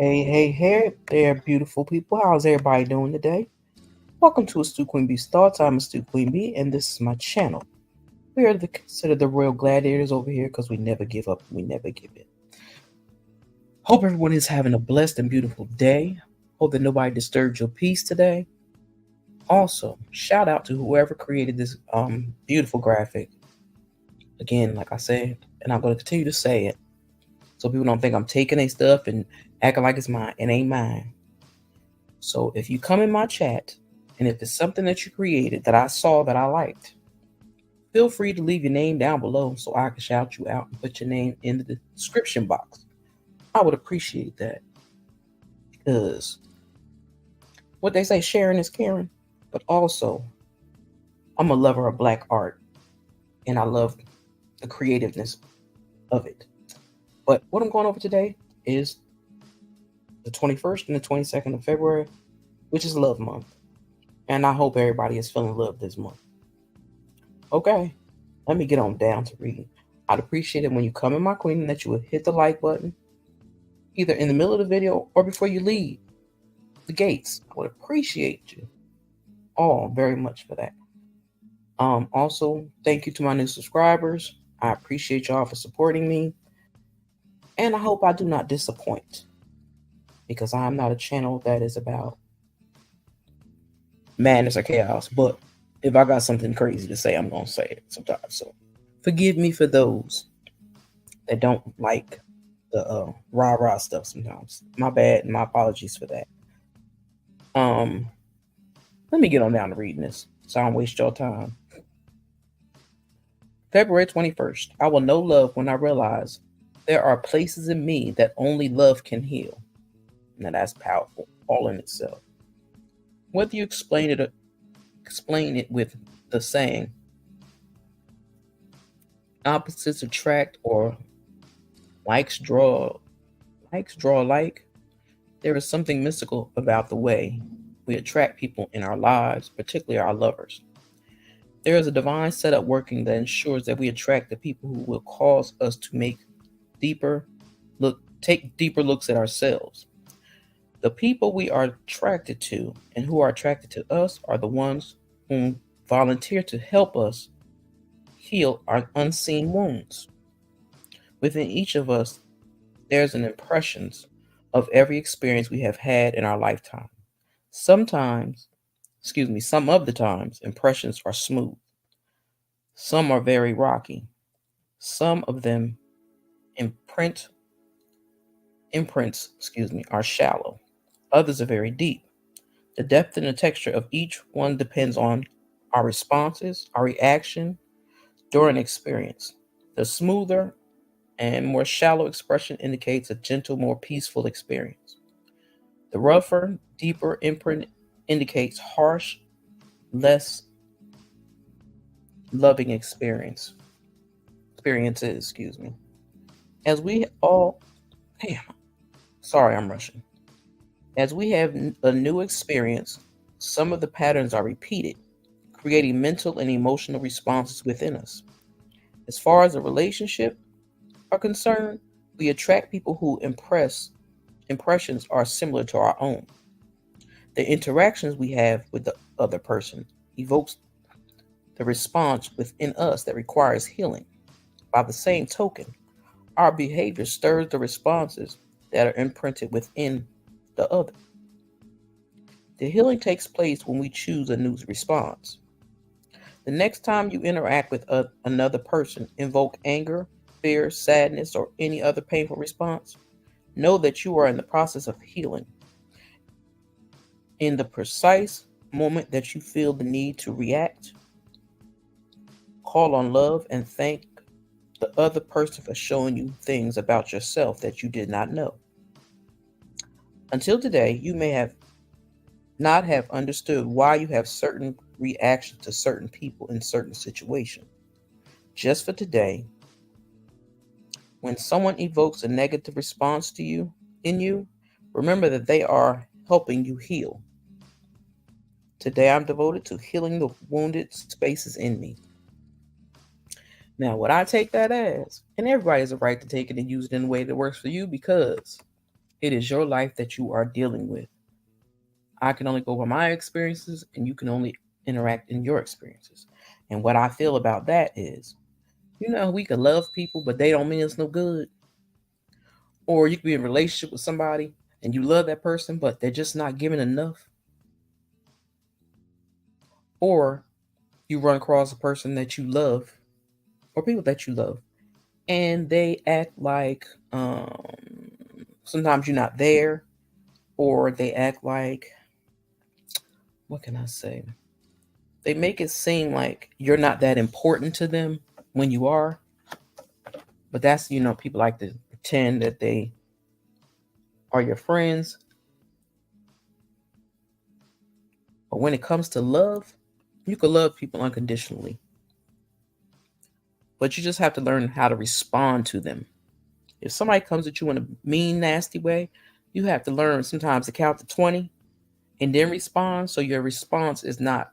Hey there, beautiful people. How's everybody doing today? Welcome to Astute Queen Bee's Thoughts. I'm Astute Queen Bee, and this is my channel. We are considered the royal gladiators over here because we never give up, we never give in. Hope everyone is having a blessed and beautiful day. Hope that nobody disturbed your peace today. Also, shout out to whoever created this beautiful graphic. Again, like I said, and I'm going to continue to say it, so people don't think I'm taking their stuff and acting like it's mine. It ain't mine. So if you come in my chat, and if it's something that you created that I saw that I liked, feel free to leave your name down below so I can shout you out and put your name in the description box. I would appreciate that, because what they say, sharing is caring. But also, I'm a lover of Black art, and I love the creativeness of it. But what I'm going over today is the 21st and the 22nd of February, which is Love Month. And I hope everybody is feeling love this month. Okay, let me get on down to reading. I'd appreciate it when you come in my queen that you would hit the like button, either in the middle of the video or before you leave the gates. I would appreciate you all very much for that. Also, thank you to my new subscribers. I appreciate y'all for supporting me. And I hope I do not disappoint, because I'm not a channel that is about madness or chaos. But if I got something crazy to say, I'm going to say it sometimes. So forgive me for those that don't like the rah-rah stuff sometimes. My bad, and my apologies for that. Let me get on down to reading this so I don't waste your time. February 21st. I will know love when I realize there are places in me that only love can heal. Now that's powerful all in itself. Whether you explain it with the saying opposites attract or likes draw like, there is something mystical about the way we attract people in our lives, particularly our lovers. There is a divine setup working that ensures that we attract the people who will cause us to take deeper looks at ourselves. The people we are attracted to and who are attracted to us are the ones who volunteer to help us heal our unseen wounds. Within each of us, there's an impressions of every experience we have had in our lifetime. Some of the times, impressions are smooth. Some are very rocky. Some of them imprints, are shallow. Others are very deep. The depth and the texture of each one depends on our responses, our reaction during experience. The smoother and more shallow expression indicates a gentle, more peaceful experience. The rougher, deeper imprint indicates harsh, less loving experiences. As we all, sorry, I'm rushing. As we have a new experience, some of the patterns are repeated, creating mental and emotional responses within us. As far as a relationship are concerned, we attract people who impressions are similar to our own. The interactions we have with the other person evokes the response within us that requires healing. By the same token, our behavior stirs the responses that are imprinted within the other. The healing takes place when we choose a new response. The next time you interact with another person, invoke anger, fear, sadness, or any other painful response, know that you are in the process of healing. In the precise moment that you feel the need to react, call on love and thank the other person for showing you things about yourself that you did not know. Until today, you may have not have understood why you have certain reactions to certain people in certain situations. Just for today, when someone evokes a negative response to you in you, remember that they are helping you heal. Today I'm devoted to healing the wounded spaces in me. Now, what I take that as, and everybody has a right to take it and use it in a way that works for you because it is your life that you are dealing with. I can only go by my experiences and you can only interact in your experiences. And what I feel about that is, we can love people, but they don't mean us no good. Or you can be in a relationship with somebody and you love that person, but they're just not giving enough. Or you run across a person that you love or people that you love and they act like sometimes you're not there, or they act like, what can I say? They make it seem like you're not that important to them when you are. But that's, people like to pretend that they are your friends. But when it comes to love, you can love people unconditionally. But you just have to learn how to respond to them. If somebody comes at you in a mean, nasty way, you have to learn sometimes to count to 20 and then respond. So your response is not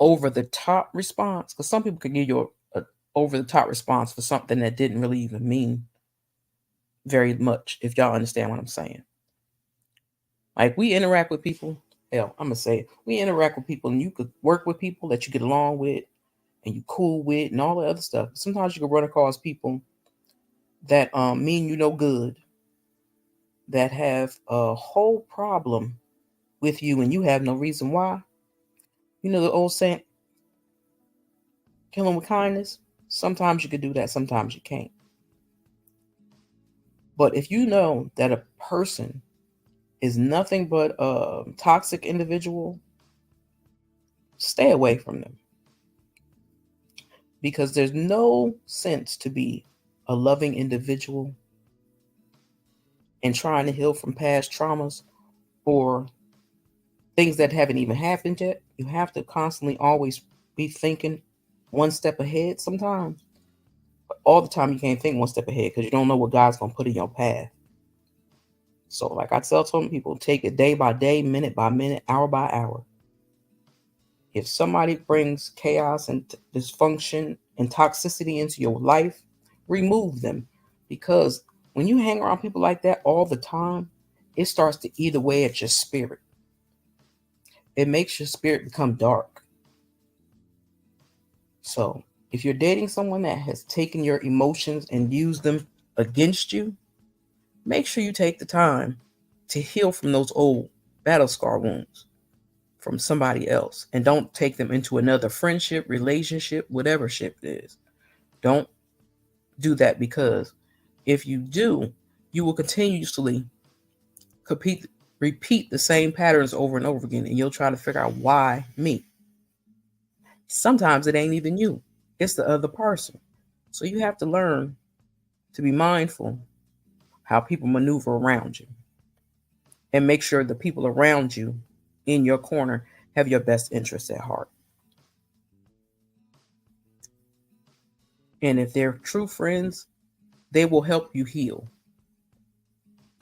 over the top response. Because some people can give you a over the top response for something that didn't really even mean very much, if y'all understand what I'm saying. Like, we interact with people. Hell, I'm gonna say it. We interact with people, and you could work with people that you get along with and you cool with and all the other stuff. Sometimes you can run across people that mean you no good, that have a whole problem with you and you have no reason why. You know the old saying, kill them with kindness? Sometimes you can do that, sometimes you can't. But if you know that a person is nothing but a toxic individual, stay away from them. Because there's no sense to be a loving individual and trying to heal from past traumas or things that haven't even happened yet. You have to constantly always be thinking one step ahead sometimes. But all the time you can't think one step ahead because you don't know what God's going to put in your path. So like I tell some people, take it day by day, minute by minute, hour by hour. If somebody brings chaos and dysfunction and toxicity into your life, remove them. Because when you hang around people like that all the time, it starts to eat away at your spirit. It makes your spirit become dark. So if you're dating someone that has taken your emotions and used them against you, make sure you take the time to heal from those old battle scar wounds from somebody else, and don't take them into another friendship, relationship, whatever ship it is. Don't do that, because if you do, you will continuously repeat the same patterns over and over again, and you'll try to figure out why me. Sometimes it ain't even you, it's the other person. So you have to learn to be mindful how people maneuver around you, and make sure the people around you in your corner have your best interests at heart. And if they're true friends, they will help you heal.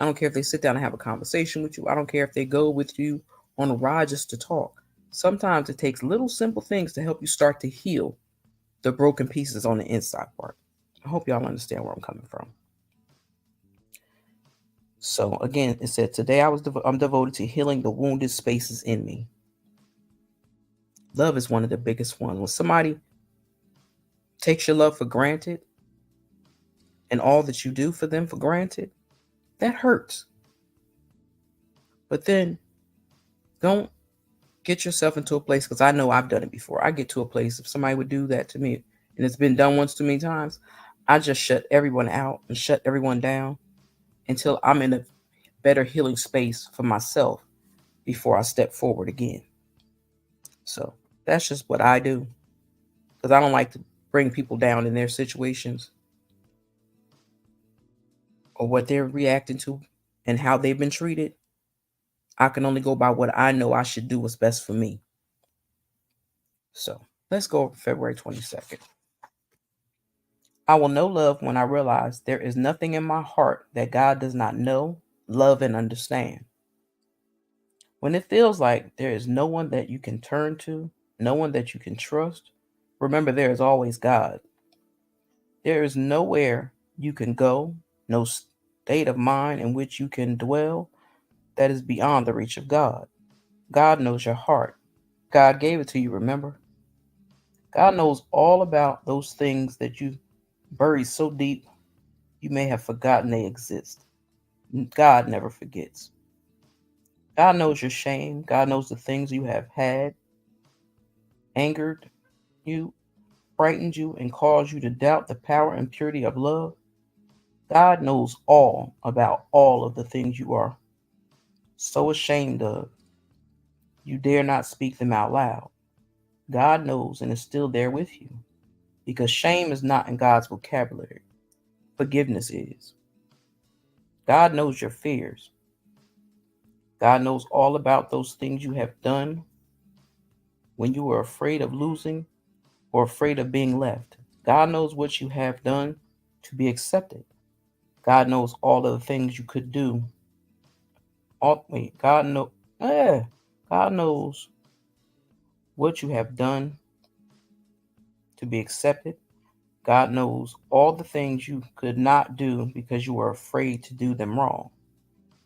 I don't care if they sit down and have a conversation with you. I don't care if they go with you on a ride just to talk. Sometimes it takes little simple things to help you start to heal the broken pieces on the inside part. I hope y'all understand where I'm coming from. So again, it said today I'm devoted to healing the wounded spaces in me. Love is one of the biggest ones. When somebody takes your love for granted and all that you do for them for granted, that hurts. But then don't get yourself into a place, because I know I've done it before. I get to a place, if somebody would do that to me, and it's been done once too many times, I just shut everyone out and shut everyone down until I'm in a better healing space for myself before I step forward again. So that's just what I do, because I don't like to bring people down in their situations or what they're reacting to and how they've been treated. I can only go by what I know I should do what's best for me. So let's go over February 22nd. I will know love when I realize there is nothing in my heart that God does not know, love, and understand. When it feels like there is no one that you can turn to, no one that you can trust, remember there is always God. There is nowhere you can go, no state of mind in which you can dwell that is beyond the reach of God. God knows your heart. God gave it to you, remember? God knows all about those things that you buried so deep you may have forgotten they exist. God never forgets. God knows your shame. God knows the things you have had, angered you, frightened you, and caused you to doubt the power and purity of love. God knows all about all of the things you are so ashamed of, you dare not speak them out loud. God knows and is still there with you because shame is not in God's vocabulary. Forgiveness is. God knows your fears. God knows all about those things you have done when you were afraid of losing or afraid of being left. God knows what you have done to be accepted. God knows all of the things you could do. God knows what you have done to be accepted. God knows all the things you could not do because you were afraid to do them wrong.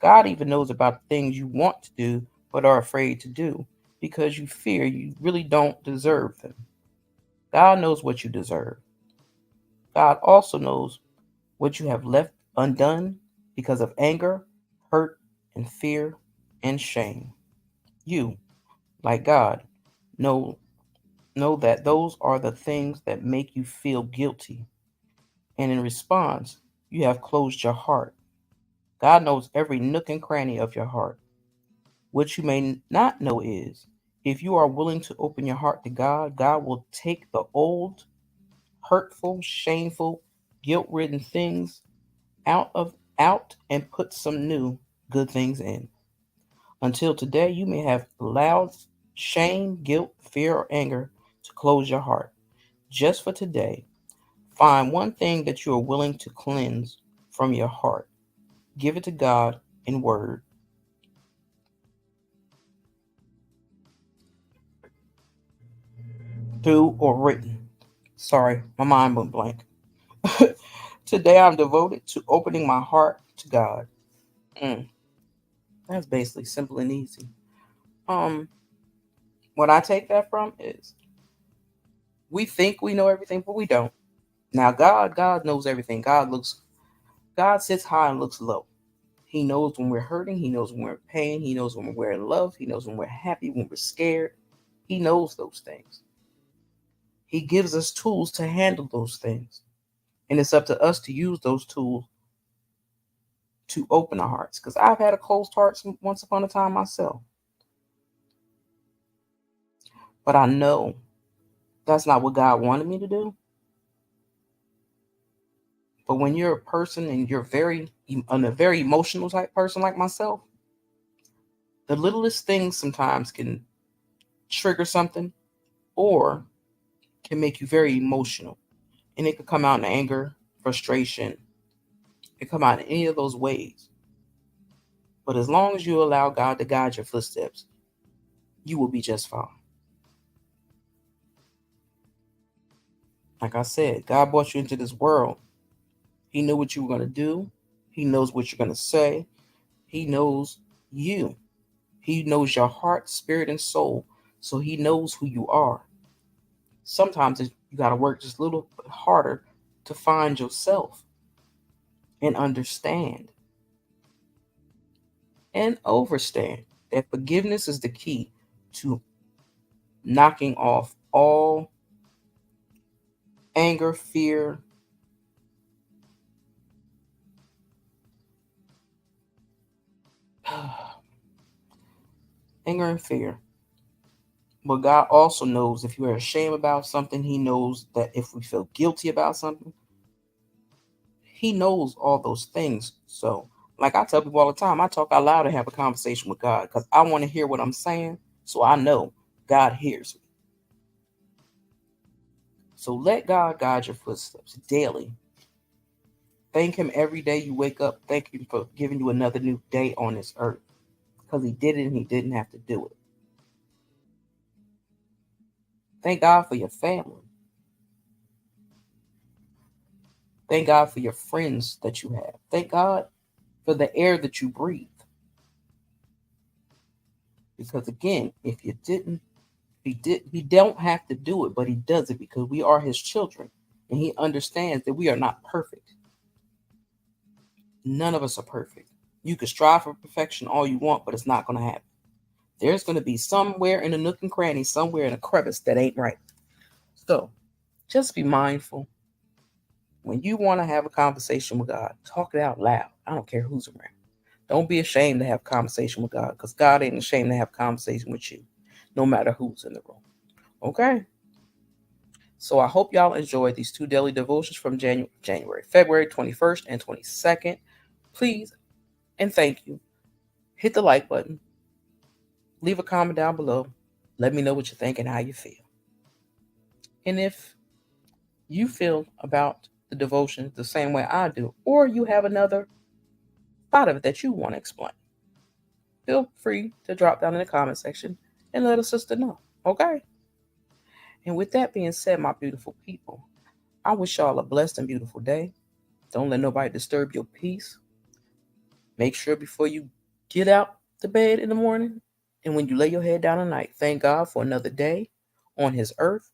God even knows about the things you want to do but are afraid to do because you fear you really don't deserve them. God knows what you deserve. God also knows what you have left undone because of anger, hurt, and fear and shame. You, like God, know that those are the things that make you feel guilty. And in response, you have closed your heart. God knows every nook and cranny of your heart. What you may not know is if you are willing to open your heart to God, God will take the old, hurtful, shameful, guilt-ridden things out and put some new good things in. Until today, you may have allowed shame, guilt, fear, or anger to close your heart. Just for today, find one thing that you are willing to cleanse from your heart. Give it to God in word. Through or written. Sorry, my mind went blank. Today I'm devoted to opening my heart to God. Mm, that's basically simple and easy. Um, what I take that from is we think we know everything, but we don't. Now God knows everything. God sits high and looks low. He knows when we're hurting, he knows when we're in pain, he knows when we're in love, he knows when we're happy, when we're scared. He knows those things. He gives us tools to handle those things. And it's up to us to use those tools to open our hearts. Because I've had a closed heart once upon a time myself. But I know that's not what God wanted me to do. But when you're a person and you're a very emotional type person like myself, the littlest things sometimes can trigger something or can make you very emotional. And it could come out in anger, frustration. It come out in any of those ways. But as long as you allow God to guide your footsteps, you will be just fine. Like I said, God brought you into this world. He knew what you were going to do. He knows what you're going to say. He knows you. He knows your heart, spirit, and soul. So he knows who you are. Sometimes you got to work just a little bit harder to find yourself and understand and overstand that forgiveness is the key to knocking off all anger, fear, anger and fear. But God also knows if you are ashamed about something, he knows that if we feel guilty about something, he knows all those things. So Like I tell people all the time, I talk out loud and have a conversation with God because I want to hear what I'm saying, so I know God hears me. So let God guide your footsteps daily. Thank Him every day you wake up. Thank Him for giving you another new day on this earth, because He did it and He didn't have to do it. Thank God for your family. Thank God for your friends that you have. Thank God for the air that you breathe. Because again, if you didn't, He don't have to do it, but He does it because we are His children, and He understands that we are not perfect. None of us are perfect. You can strive for perfection all you want, but it's not going to happen. There's going to be somewhere in a nook and cranny, somewhere in a crevice that ain't right. So just be mindful. When you want to have a conversation with God, talk it out loud. I don't care who's around. Don't be ashamed to have a conversation with God, because God ain't ashamed to have a conversation with you, no matter who's in the room. Okay? So I hope y'all enjoyed these 2 daily devotions from February 21st and 22nd. Please and thank you. Hit the like button. Leave a comment down below. Let me know what you think and how you feel. And if you feel about the devotion the same way I do, or you have another thought of it that you want to explain, feel free to drop down in the comment section and let a sister know. Okay? And with that being said, my beautiful people, I wish y'all a blessed and beautiful day. Don't let nobody disturb your peace. Make sure before you get out to bed in the morning and when you lay your head down at night, thank God for another day on His earth,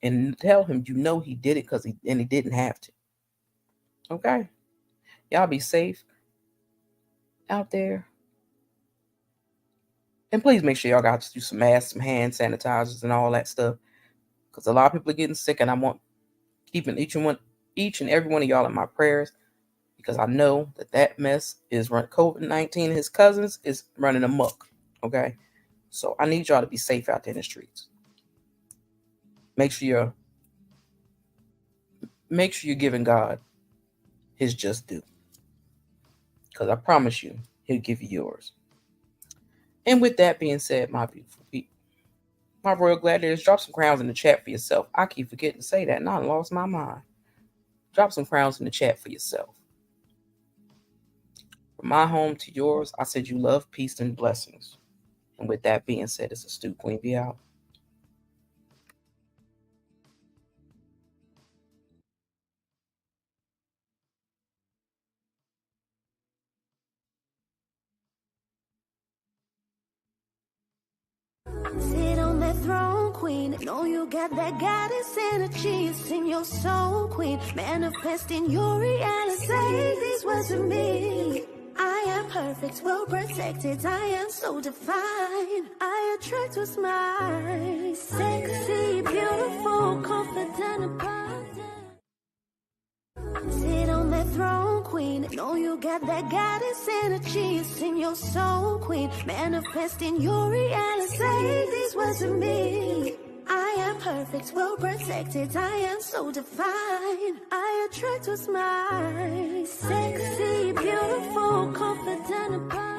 and tell Him you know He did it because He didn't have to. Okay? Y'all be safe out there. And please make sure y'all got to do some masks, some hand sanitizers, and all that stuff, because a lot of people are getting sick, and I want keeping each and every one of y'all in my prayers, because I know that mess is running. COVID-19 and his cousins is running amok. Okay? So I need y'all to be safe out there in the streets. Make sure you're giving God His just due, because I promise you He'll give you yours. And with that being said, my beautiful people, my royal gladiators, drop some crowns in the chat for yourself. I keep forgetting to say that, and I lost my mind. Drop some crowns in the chat for yourself. From my home to yours, I said you love, peace, and blessings. And with that being said, it's Astute Queen Bee out. Sit on that throne, queen. Know you got that goddess energy. It's in your soul, queen. Manifesting your reality. Say these words to me. I am perfect, well protected. I am so divine. I attract what's mine. Sexy, beautiful, confident, abundant. Sit on that throne, queen. Know you got that goddess energy. It's in your soul, queen. Manifesting your reality. Say these words to me. I am perfect, well protected. I am so divine. I attract what's mine. Sexy, beautiful, confident, abundant.